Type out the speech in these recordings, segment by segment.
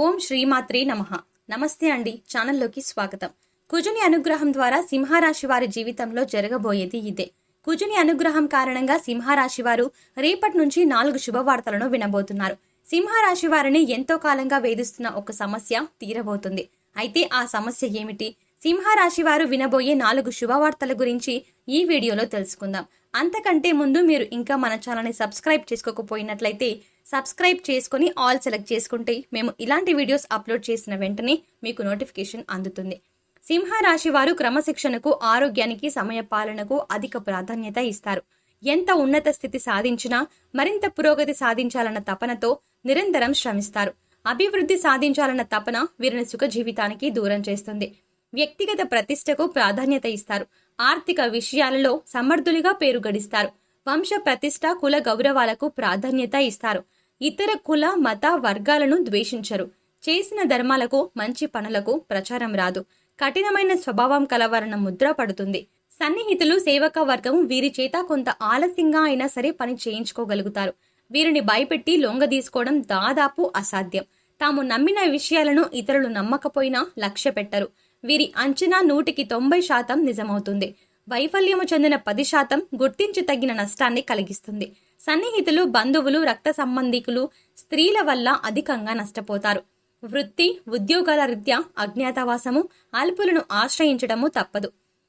ఓం శ్రీమాత్రే నమః. నమస్తే అండి, ఛానల్లోకి స్వాగతం. కుజుని అనుగ్రహం ద్వారా సింహరాశి వారి జీవితంలో జరగబోయేది ఇదే. కుజుని అనుగ్రహం కారణంగా సింహరాశి వారు రేపటి నుంచి 4 శుభవార్తలను వినబోతున్నారు. సింహరాశి వారిని ఎంతో కాలంగా వేధిస్తున్న ఒక సమస్య తీరబోతుంది. అయితే ఆ సమస్య ఏమిటి? సింహరాశి వారు వినబోయే 4 శుభవార్తల గురించి ఈ వీడియోలో తెలుసుకుందాం. అంతకంటే ముందు మీరు ఇంకా మన ఛానల్ని సబ్స్క్రైబ్ చేసుకోకపోయినట్లయితే సబ్స్క్రైబ్ చేసుకుని ఆల్ సెలెక్ట్ చేసుకుంటే మేము ఇలాంటి వీడియోస్ అప్లోడ్ చేసిన వెంటనే మీకు నోటిఫికేషన్ అందుతుంది. సింహరాశి వారు క్రమశిక్షణకు, ఆరోగ్యానికి, సమయ పాలనకు అధిక ప్రాధాన్యత ఇస్తారు. ఎంత ఉన్నత స్థితి సాధించినా మరింత పురోగతి సాధించాలన్న తపనతో నిరంతరం శ్రమిస్తారు. అభివృద్ధి సాధించాలన్న తపన వీరిని సుఖ జీవితానికి దూరం చేస్తుంది. వ్యక్తిగత ప్రతిష్టకు ప్రాధాన్యత ఇస్తారు. ఆర్థిక విషయాలలో సమర్థులుగా పేరు గడిస్తారు. వంశ ప్రతిష్ట, కుల గౌరవాలకు ప్రాధాన్యత ఇస్తారు. ఇతర కుల మత వర్గాలను ద్వేషించరు. చేసిన ధర్మాలకు, మంచి పనులకు ప్రచారం రాదు. కఠినమైన స్వభావం కలవారన్న ముద్ర పడుతుంది. సన్నిహితులు, సేవక వర్గం వీరి చేత కొంత ఆలస్యంగా అయినా సరే పని చేయించుకోగలుగుతారు. వీరిని భయపెట్టి లొంగదీసుకోవడం దాదాపు అసాధ్యం. తాము నమ్మిన విషయాలను ఇతరులు నమ్మకపోయినా లక్ష్య పెట్టరు. వీరి అంచనా 100% నిజమవుతుంది. వైఫల్యము చెందిన 10% గుర్తించి తగిన నష్టాన్ని కలిగిస్తుంది. సన్నిహితులు, బంధువులు, రక్త సంబంధికులు, స్త్రీల వల్ల అధికంగా నష్టపోతారు. వృత్తి, ఉద్యోగాల రీత్యా అజ్ఞాతవాసము, అల్పులను ఆశ్రయించడము తప్పదు.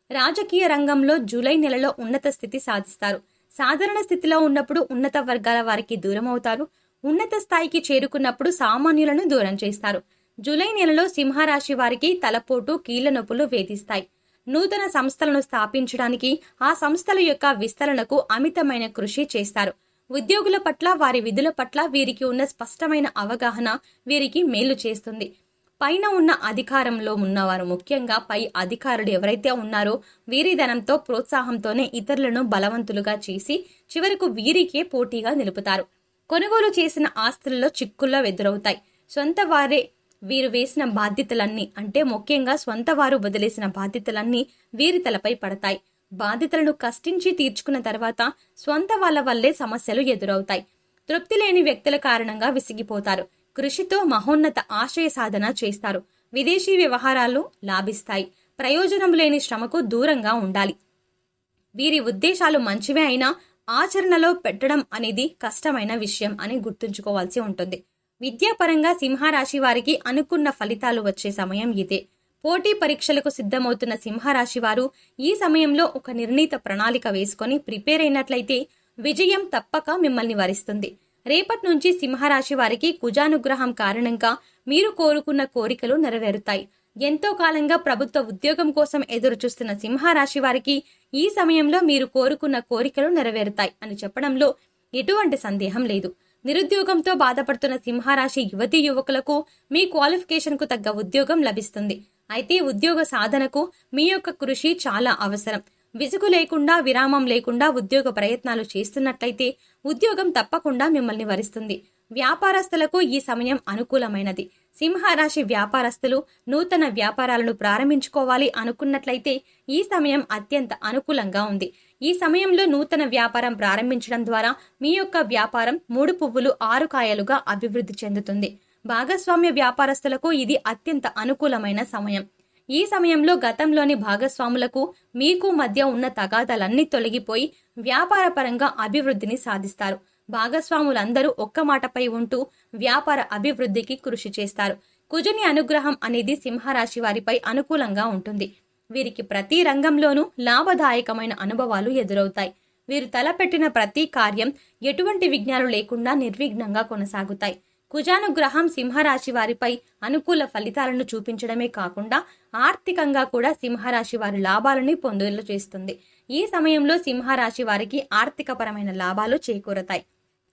రాజకీయ రంగంలో జూలై నెలలో ఉన్నత స్థితి సాధిస్తారు. సాధారణ స్థితిలో ఉన్నప్పుడు ఉన్నత వర్గాల వారికి దూరం అవుతారు. ఉన్నత స్థాయికి చేరుకున్నప్పుడు సామాన్యులను దూరం చేస్తారు. జూలై నెలలో సింహరాశి వారికి తలపోటు, కీళ్ల నొప్పులు వేధిస్తాయి. నూతన సంస్థలను స్థాపించడానికి, ఆ సంస్థల యొక్క విస్తరణకు అమితమైన కృషి చేస్తారు. ఉద్యోగుల పట్ల, వారి విధుల పట్ల వీరికి ఉన్న స్పష్టమైన అవగాహన వీరికి మేలు చేస్తుంది. పైన ఉన్న అధికారంలో ఉన్నవారు, ముఖ్యంగా పై అధికారులు ఎవరైతే ఉన్నారో వీరి ధనంతో, ప్రోత్సాహంతోనే ఇతరులను బలవంతులుగా చేసి చివరకు వీరికే పోటీగా నిలుపుతారు. కొనుగోలు చేసిన ఆస్తులలో చిక్కుల్లో ఎదురవుతాయి. సొంత వారే వీరు వేసిన బాధ్యతలన్నీ, అంటే ముఖ్యంగా స్వంత వారు వదిలేసిన బాధ్యతలన్నీ వీరి తలపై పడతాయి. బాధ్యతలను కష్టించి తీర్చుకున్న తర్వాత స్వంత వాళ్ళ వల్లే సమస్యలు ఎదురవుతాయి. తృప్తి లేని వ్యక్తుల కారణంగా విసిగిపోతారు. కృషితో మహోన్నత ఆశయ సాధన చేస్తారు. విదేశీ వ్యవహారాలు లాభిస్తాయి. ప్రయోజనం లేని శ్రమకు దూరంగా ఉండాలి. వీరి ఉద్దేశాలు మంచివే అయినా ఆచరణలో పెట్టడం అనేది కష్టమైన విషయం అని గుర్తుంచుకోవాల్సి ఉంటుంది. విద్యాపరంగా సింహరాశి వారికి అనుకున్న ఫలితాలు వచ్చే సమయం ఇదే. పోటీ పరీక్షలకు సిద్ధమవుతున్న సింహరాశి వారు ఈ సమయంలో ఒక నిర్ణీత ప్రణాళిక వేసుకొని ప్రిపేర్ అయినట్లయితే విజయం తప్పక మిమ్మల్ని వరిస్తుంది. రేపటి నుంచి సింహరాశి వారికి కుజానుగ్రహం కారణంగా మీరు కోరుకున్న కోరికలు నెరవేరుతాయి. ఎంతో కాలంగా ప్రభుత్వ ఉద్యోగం కోసం ఎదురు చూస్తున్న సింహరాశి వారికి ఈ సమయంలో మీరు కోరుకున్న కోరికలు నెరవేరుతాయి అని చెప్పడంలో ఎటువంటి సందేహం లేదు. నిరుద్యోగంతో బాధపడుతున్న సింహరాశి యువతీ యువకులకు మీ క్వాలిఫికేషన్ కు తగ్గ ఉద్యోగం లభిస్తుంది. అయితే ఉద్యోగ సాధనకు మీ యొక్క కృషి చాలా అవసరం. విసుగు లేకుండా, విరామం లేకుండా ఉద్యోగ ప్రయత్నాలు చేస్తున్నట్లయితే ఉద్యోగం తప్పకుండా మిమ్మల్ని వరిస్తుంది. వ్యాపారస్తులకు ఈ సమయం అనుకూలమైనది. సింహరాశి వ్యాపారస్తులు నూతన వ్యాపారాలను ప్రారంభించుకోవాలి అనుకున్నట్లయితే ఈ సమయం అత్యంత అనుకూలంగా ఉంది. ఈ సమయంలో నూతన వ్యాపారం ప్రారంభించడం ద్వారా మీ యొక్క వ్యాపారం 3 పువ్వులు 6 కాయలుగా అభివృద్ధి చెందుతుంది. భాగస్వామ్య వ్యాపారస్తులకు ఇది అత్యంత అనుకూలమైన సమయం. ఈ సమయంలో గతంలోని భాగస్వాములకు మీకు మధ్య ఉన్న తగాదాలన్నీ తొలగిపోయి వ్యాపార పరంగా అభివృద్ధిని సాధిస్తారు. భాగస్వాములందరూ ఒక్క మాటపై ఉంటూ వ్యాపార అభివృద్ధికి కృషి చేస్తారు. కుజుని అనుగ్రహం అనేది సింహరాశి వారిపై అనుకూలంగా ఉంటుంది. వీరికి ప్రతి రంగంలోనూ లాభదాయకమైన అనుభవాలు ఎదురవుతాయి. వీరు తలపెట్టిన ప్రతి కార్యం ఎటువంటి విఘ్నాలు లేకుండా నిర్విఘ్నంగా కొనసాగుతాయి. కుజానుగ్రహం సింహరాశి వారిపై అనుకూల ఫలితాలను చూపించడమే కాకుండా ఆర్థికంగా కూడా సింహరాశి వారి లాభాలని పొందేలా చేస్తుంది. ఈ సమయంలో సింహరాశి వారికి ఆర్థికపరమైన లాభాలు చేకూరతాయి.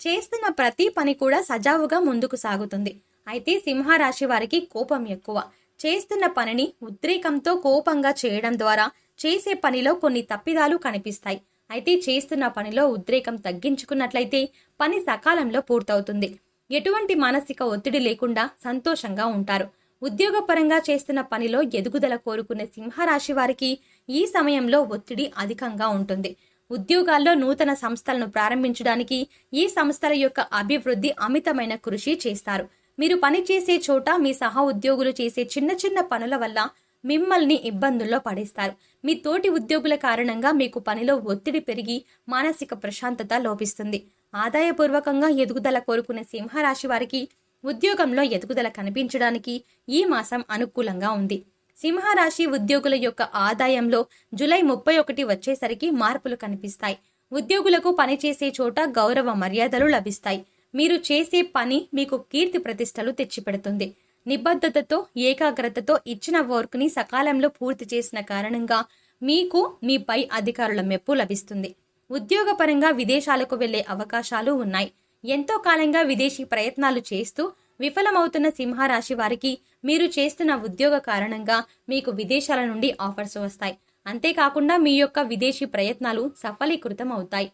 చేస్తున్న ప్రతి పని కూడా సజావుగా ముందుకు సాగుతుంది. అయితే సింహరాశి వారికి కోపం ఎక్కువ. చేస్తున్న పనిని ఉద్రేకంతో, కోపంగా చేయడం ద్వారా చేసే పనిలో కొన్ని తప్పిదాలు కనిపిస్తాయి. అయితే చేస్తున్న పనిలో ఉద్రేకం తగ్గించుకున్నట్లయితే పని సకాలంలో పూర్తవుతుంది. ఎటువంటి మానసిక ఒత్తిడి లేకుండా సంతోషంగా ఉంటారు. ఉద్యోగపరంగా చేస్తున్న పనిలో ఎదుగుదల కోరుకునే సింహరాశి వారికి ఈ సమయంలో ఒత్తిడి అధికంగా ఉంటుంది. ఉద్యోగాల్లో నూతన సంస్థలను ప్రారంభించడానికి, ఈ సంస్థల యొక్క అభివృద్ధి అమితమైన కృషి చేస్తారు. మీరు పని చేసే చోట మీ సహ ఉద్యోగులు చేసే చిన్న చిన్న పనుల వల్ల మిమ్మల్ని ఇబ్బందుల్లో పడేస్తారు. మీ తోటి ఉద్యోగుల కారణంగా మీకు పనిలో ఒత్తిడి పెరిగి మానసిక ప్రశాంతత లోపిస్తుంది. ఆదాయపూర్వకంగా ఎదుగుదల కోరుకునే సింహరాశి వారికి ఉద్యోగంలో ఎదుగుదల కనిపించడానికి ఈ మాసం అనుకూలంగా ఉంది. సింహరాశి ఉద్యోగుల యొక్క ఆదాయంలో జూలై 31 వచ్చేసరికి మార్పులు కనిపిస్తాయి. ఉద్యోగులకు పనిచేసే చోట గౌరవ మర్యాదలు లభిస్తాయి. మీరు చేసే పని మీకు కీర్తి ప్రతిష్టలు తెచ్చిపెడుతుంది. నిబద్ధతతో ఏకాగ్రతతో ఇచ్చిన వర్క్ ని సకాలంలో పూర్తి చేసిన కారణంగా మీకు మీ పై అధికారుల మెప్పు లభిస్తుంది. ఉద్యోగపరంగా విదేశాలకు వెళ్లే అవకాశాలు ఉన్నాయి. ఎంతో కాలంగా విదేశీ ప్రయత్నాలు చేస్తూ విఫలమవుతున్న సింహరాశి వారికి మీరు చేస్తున్న ఉద్యోగ కారణంగా మీకు విదేశాల నుండి ఆఫర్స్ వస్తాయి. అంతేకాకుండా మీ యొక్క విదేశీ ప్రయత్నాలు సఫలీకృతం అవుతాయి.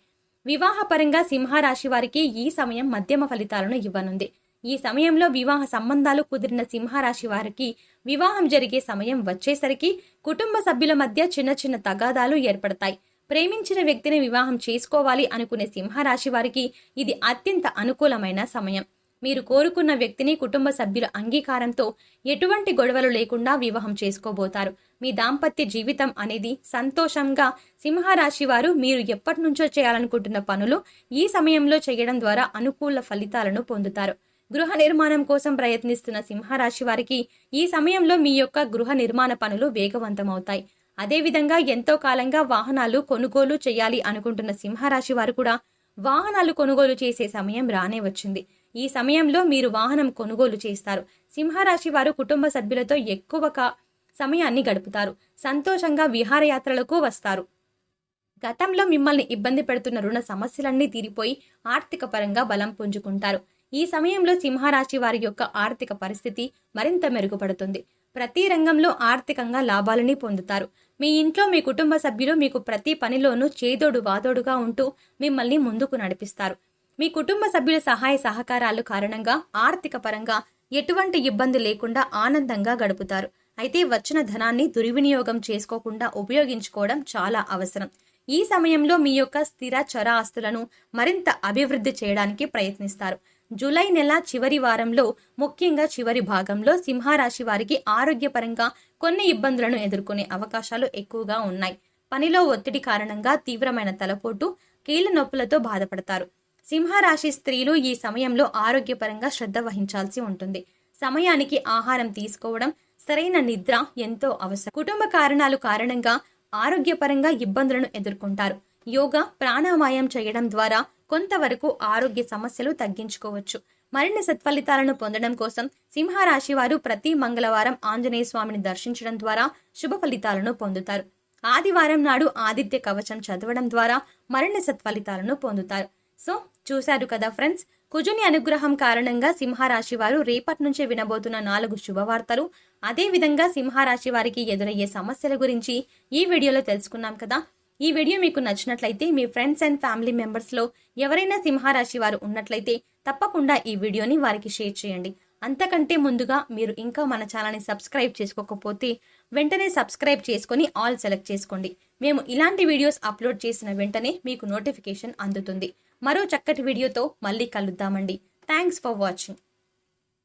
వివాహపరంగా సింహరాశి వారికి ఈ సమయం మధ్యమ ఫలితాలను ఇవ్వనుంది. ఈ సమయంలో వివాహ సంబంధాలు కుదిరిన సింహరాశి వారికి వివాహం జరిగే సమయం వచ్చేసరికి కుటుంబ సభ్యుల మధ్య చిన్న చిన్న తగాదాలు ఏర్పడతాయి. ప్రేమించిన వ్యక్తిని వివాహం చేసుకోవాలి అనుకునే సింహరాశి వారికి ఇది అత్యంత అనుకూలమైన సమయం. మీరు కోరుకున్న వ్యక్తిని కుటుంబ సభ్యుల అంగీకారంతో ఎటువంటి గొడవలు లేకుండా వివాహం చేసుకోబోతారు. మీ దాంపత్య జీవితం అనేది సంతోషంగా సింహరాశి వారు మీరు ఎప్పటి నుంచో చేయాలనుకుంటున్న పనులు ఈ సమయంలో చేయడం ద్వారా అనుకూల ఫలితాలను పొందుతారు. గృహ నిర్మాణం కోసం ప్రయత్నిస్తున్న సింహరాశి వారికి ఈ సమయంలో మీ యొక్క గృహ నిర్మాణ పనులు వేగవంతమవుతాయి. అదేవిధంగా ఎంతో కాలంగా వాహనాలు కొనుగోలు చేయాలి అనుకుంటున్న సింహరాశి వారు కూడా వాహనాలు కొనుగోలు చేసే సమయం రానే వచ్చింది. ఈ సమయంలో మీరు వాహనం కొనుగోలు చేస్తారు. సింహరాశి వారు కుటుంబ సభ్యులతో ఎక్కువగా సమయాన్ని గడుపుతారు. సంతోషంగా విహారయాత్రలకు వస్తారు. గతంలో మిమ్మల్ని ఇబ్బంది పెడుతున్న రుణ సమస్యలన్నీ తీరిపోయి ఆర్థిక పరంగా బలం పుంజుకుంటారు. ఈ సమయంలో సింహరాశి వారి యొక్క ఆర్థిక పరిస్థితి మరింత మెరుగుపడుతుంది. ప్రతి రంగంలో ఆర్థికంగా లాభాలని పొందుతారు. మీ ఇంట్లో మీ కుటుంబ సభ్యులు మీకు ప్రతి పనిలోనూ చేదోడు వాదోడుగా ఉంటూ మిమ్మల్ని ముందుకు నడిపిస్తారు. మీ కుటుంబ సభ్యుల సహాయ సహకారాలు కారణంగా ఆర్థిక పరంగా ఎటువంటి ఇబ్బంది లేకుండా ఆనందంగా గడుపుతారు. అయితే వచ్చిన ధనాన్ని దుర్వినియోగం చేసుకోకుండా ఉపయోగించుకోవడం చాలా అవసరం. ఈ సమయంలో మీ యొక్క స్థిర చర ఆస్తులను మరింత అభివృద్ధి చేయడానికి ప్రయత్నిస్తారు. జూలై నెల చివరి వారంలో, ముఖ్యంగా చివరి భాగంలో సింహరాశి వారికి ఆరోగ్యపరంగా కొన్ని ఇబ్బందులను ఎదుర్కొనే అవకాశాలు ఎక్కువగా ఉన్నాయి. పనిలో ఒత్తిడి కారణంగా తీవ్రమైన తలపోటు, కీళ్ల నొప్పులతో బాధపడతారు. సింహరాశి స్త్రీలు ఈ సమయంలో ఆరోగ్యపరంగా శ్రద్ధ వహించాల్సి ఉంటుంది. సమయానికి ఆహారం తీసుకోవడం, సరైన నిద్ర ఎంతో అవసరం. కుటుంబ కారణాలు కారణంగా ఆరోగ్యపరంగా ఇబ్బందులను ఎదుర్కొంటారు. యోగా, ప్రాణాయామం చేయడం ద్వారా కొంతవరకు ఆరోగ్య సమస్యలు తగ్గించుకోవచ్చు. మరిన్ని సత్ఫలితాలను పొందడం కోసం సింహరాశి వారు ప్రతి మంగళవారం ఆంజనేయ స్వామిని దర్శించడం ద్వారా శుభ ఫలితాలను పొందుతారు. ఆదివారం నాడు ఆదిత్య కవచం చదవడం ద్వారా మరిన్ని సత్ఫలితాలను పొందుతారు. సో చూశారు కదా ఫ్రెండ్స్, కుజుని అనుగ్రహం కారణంగా సింహరాశి వారు రేపటి నుంచే వినబోతున్న 4 శుభవార్తలు, అదే విధంగా సింహరాశి వారికి ఎదురయ్యే సమస్యల గురించి ఈ వీడియోలో తెలుసుకున్నాం కదా. ఈ వీడియో మీకు నచ్చినట్లయితే మీ ఫ్రెండ్స్ అండ్ ఫ్యామిలీ మెంబర్స్ లో ఎవరైనా సింహరాశి వారు ఉన్నట్లయితే తప్పకుండా ఈ వీడియోని వారికి షేర్ చేయండి. అంతకంటే ముందుగా మీరు ఇంకా మన ఛానల్ని సబ్స్క్రైబ్ చేసుకోకపోతే వెంటనే సబ్స్క్రైబ్ చేసుకొని ఆల్ సెలెక్ట్ చేసుకోండి. మేము ఇలాంటి వీడియోస్ అప్లోడ్ చేసిన వెంటనే మీకు నోటిఫికేషన్ అందుతుంది. మరో చక్కటి వీడియోతో మళ్ళీ కలుద్దామండి. Thanks for watching.